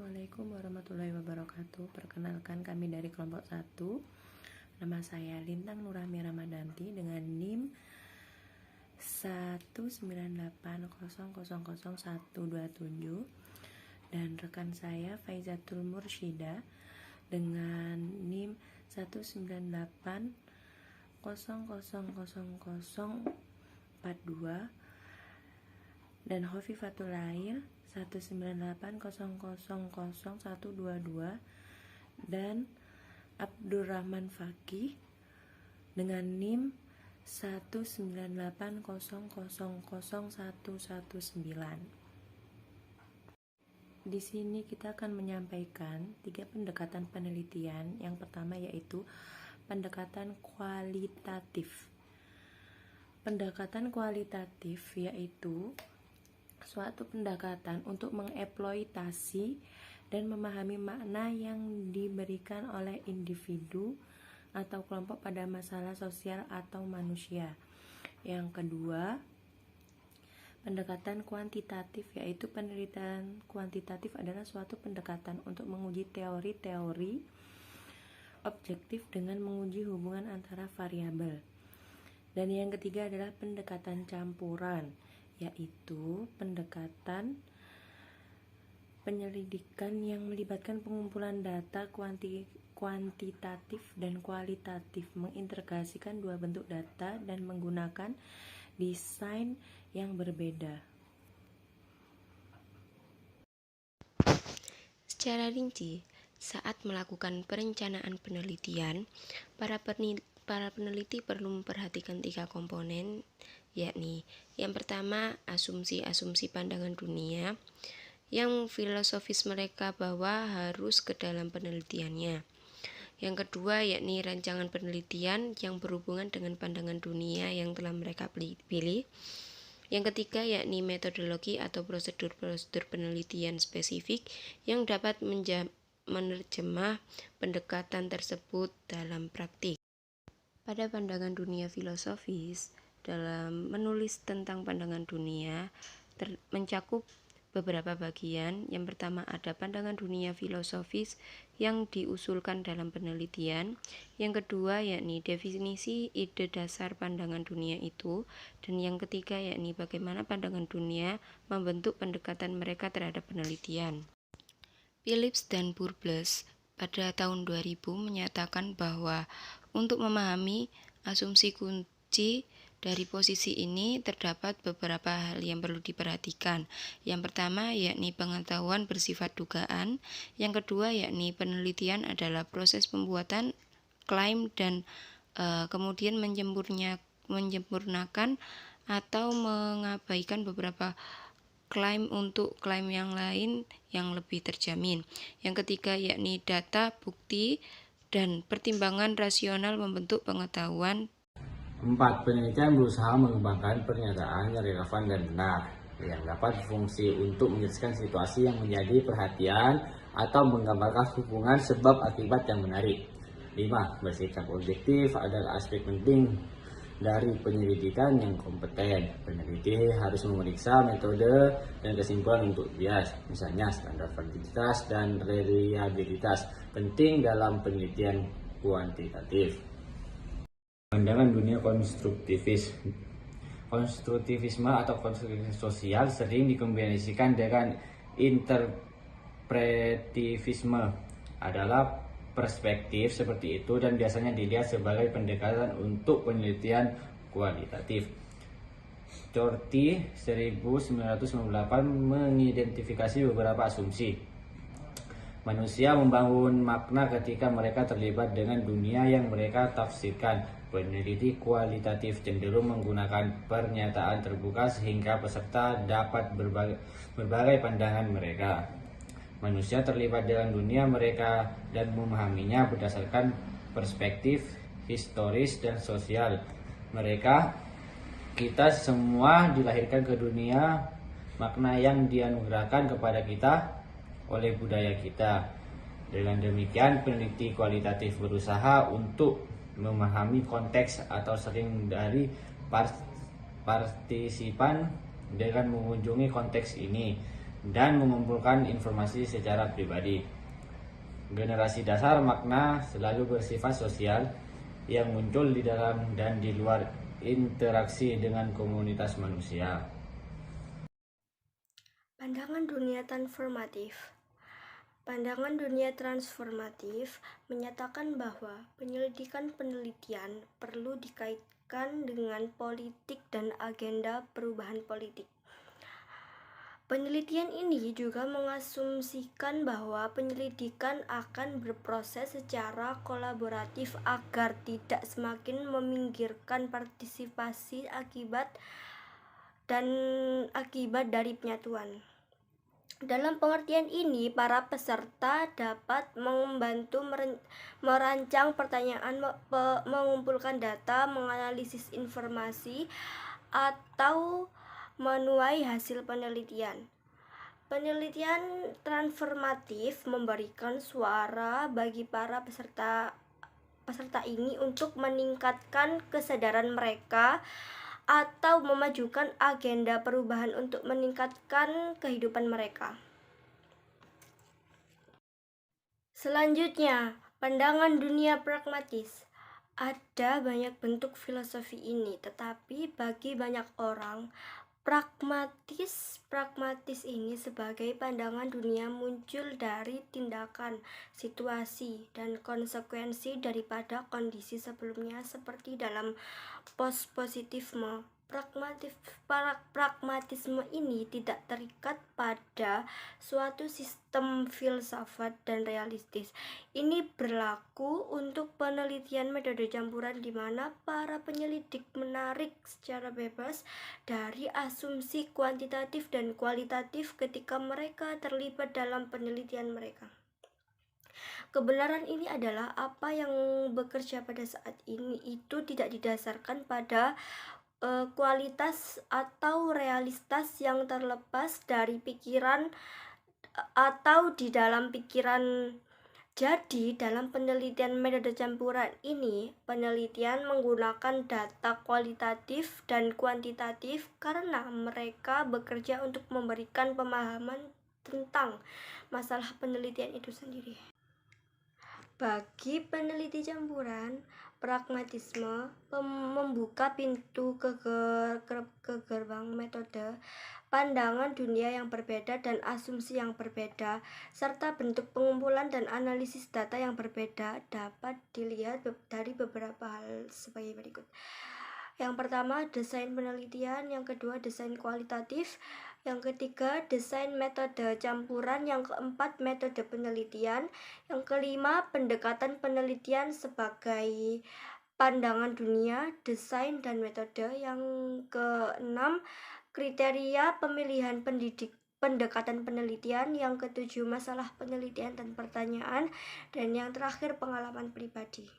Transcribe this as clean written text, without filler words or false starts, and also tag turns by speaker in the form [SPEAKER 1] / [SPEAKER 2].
[SPEAKER 1] Assalamualaikum warahmatullahi wabarakatuh. Perkenalkan, kami dari kelompok 1. Nama saya Lintang Nurahmi Ramadanti dengan NIM 198000127 dan rekan saya Faizatul Mursyida dengan NIM 198000042 dan Hofifatul Lail 198000122 dan Abdurrahman Fakih dengan NIM 198000119. Di sini kita akan menyampaikan 3 pendekatan penelitian. Yang pertama yaitu pendekatan kualitatif. Pendekatan kualitatif yaitu suatu pendekatan untuk mengeksploitasi dan memahami makna yang diberikan oleh individu atau kelompok pada masalah sosial atau manusia. Yang kedua, pendekatan kuantitatif yaitu penelitian kuantitatif adalah suatu pendekatan untuk menguji teori-teori objektif dengan menguji hubungan antara variabel. Dan yang ketiga adalah pendekatan campuran, yaitu pendekatan penyelidikan yang melibatkan pengumpulan data kuantitatif dan kualitatif, mengintegrasikan dua bentuk data dan menggunakan desain yang berbeda.
[SPEAKER 2] Secara rinci, saat melakukan perencanaan penelitian, para peneliti perlu memperhatikan 3 komponen, yakni yang pertama asumsi-asumsi pandangan dunia yang filosofis mereka bawa harus ke dalam penelitiannya. Yang kedua yakni rancangan penelitian yang berhubungan dengan pandangan dunia yang telah mereka pilih. Yang ketiga yakni metodologi atau prosedur-prosedur penelitian spesifik yang dapat menerjemah pendekatan tersebut dalam praktik. Pada pandangan dunia filosofis, dalam menulis tentang pandangan dunia mencakup beberapa bagian. Yang pertama ada pandangan dunia filosofis yang diusulkan dalam penelitian. Yang kedua yakni definisi ide dasar pandangan dunia itu. Dan yang ketiga yakni bagaimana pandangan dunia membentuk pendekatan mereka terhadap penelitian. Phillips dan Burbles pada tahun 2000 menyatakan bahwa untuk memahami asumsi kunci dari posisi ini terdapat beberapa hal yang perlu diperhatikan. Yang pertama yakni pengetahuan bersifat dugaan. Yang kedua yakni penelitian adalah proses pembuatan klaim dan kemudian menyempurnakan atau mengabaikan beberapa klaim untuk klaim yang lain yang lebih terjamin. Yang ketiga yakni data, bukti, dan pertimbangan rasional membentuk pengetahuan.
[SPEAKER 3] 4. Penelitian berusaha mengembangkan pernyataan yang relevan dan benar, yang dapat berfungsi untuk menjelaskan situasi yang menjadi perhatian atau menggambarkan hubungan sebab akibat yang menarik. 5. Bersikap objektif adalah aspek penting dari penyelidikan yang kompeten. Peneliti harus memeriksa metode dan kesimpulan untuk bias, misalnya standar validitas dan reliabilitas, penting dalam penelitian kuantitatif. Pandangan dunia konstruktivisme atau konstruktivisme sosial sering dikombinasikan dengan interpretivisme. Adalah perspektif seperti itu dan biasanya dilihat sebagai pendekatan untuk penelitian kualitatif. Corti 1998 mengidentifikasi beberapa asumsi. Manusia membangun makna ketika mereka terlibat dengan dunia yang mereka tafsirkan. Peneliti kualitatif cenderung menggunakan pernyataan terbuka sehingga peserta dapat berbagai pandangan mereka. Manusia terlibat dengan dunia mereka dan memahaminya berdasarkan perspektif historis dan sosial mereka. Kita semua dilahirkan ke dunia, makna yang dianugerahkan kepada kita oleh budaya kita. Dengan demikian, peneliti kualitatif berusaha untuk memahami konteks atau sering dari partisipan dengan mengunjungi konteks ini dan mengumpulkan informasi secara pribadi. Generasi dasar makna selalu bersifat sosial yang muncul di dalam dan di luar interaksi dengan komunitas manusia.
[SPEAKER 4] Pandangan dunia transformatif. Pandangan dunia transformatif menyatakan bahwa penyelidikan penelitian perlu dikaitkan dengan politik dan agenda perubahan politik. Penelitian ini juga mengasumsikan bahwa penyelidikan akan berproses secara kolaboratif agar tidak semakin meminggirkan partisipasi akibat dari penyatuan. Dalam pengertian ini, para peserta dapat membantu merancang pertanyaan, mengumpulkan data, menganalisis informasi, atau menuai hasil penelitian. Penelitian transformatif memberikan suara bagi para peserta ini untuk meningkatkan kesadaran mereka atau memajukan agenda perubahan untuk meningkatkan kehidupan mereka. Selanjutnya, pandangan dunia pragmatis. Ada banyak bentuk filosofi ini, tetapi bagi banyak orang, pragmatis ini sebagai pandangan dunia muncul dari tindakan, situasi, dan konsekuensi daripada kondisi sebelumnya seperti dalam postpositifisme. Pragmatisme ini tidak terikat pada suatu sistem filsafat dan realistis. Ini berlaku untuk penelitian metode campuran di mana para penyelidik menarik secara bebas dari asumsi kuantitatif dan kualitatif ketika mereka terlibat dalam penelitian mereka. Kebenaran ini adalah apa yang bekerja pada saat ini itu tidak didasarkan pada kualitas atau realitas yang terlepas dari pikiran atau di dalam pikiran. Jadi, dalam penelitian metode campuran ini, penelitian menggunakan data kualitatif dan kuantitatif karena mereka bekerja untuk memberikan pemahaman tentang masalah penelitian itu sendiri. Bagi peneliti campuran, pragmatisme membuka pintu ke gerbang metode, pandangan dunia yang berbeda dan asumsi yang berbeda, serta bentuk pengumpulan dan analisis data yang berbeda dapat dilihat dari beberapa hal sebagai berikut. Yang pertama, desain penelitian. Yang kedua, desain kualitatif. Yang ketiga, desain metode campuran. Yang keempat, metode penelitian. Yang kelima, pendekatan penelitian sebagai pandangan dunia, desain, dan metode. Yang keenam, kriteria pemilihan pendekatan penelitian. Yang ketujuh, masalah penelitian dan pertanyaan. Dan yang terakhir, pengalaman pribadi.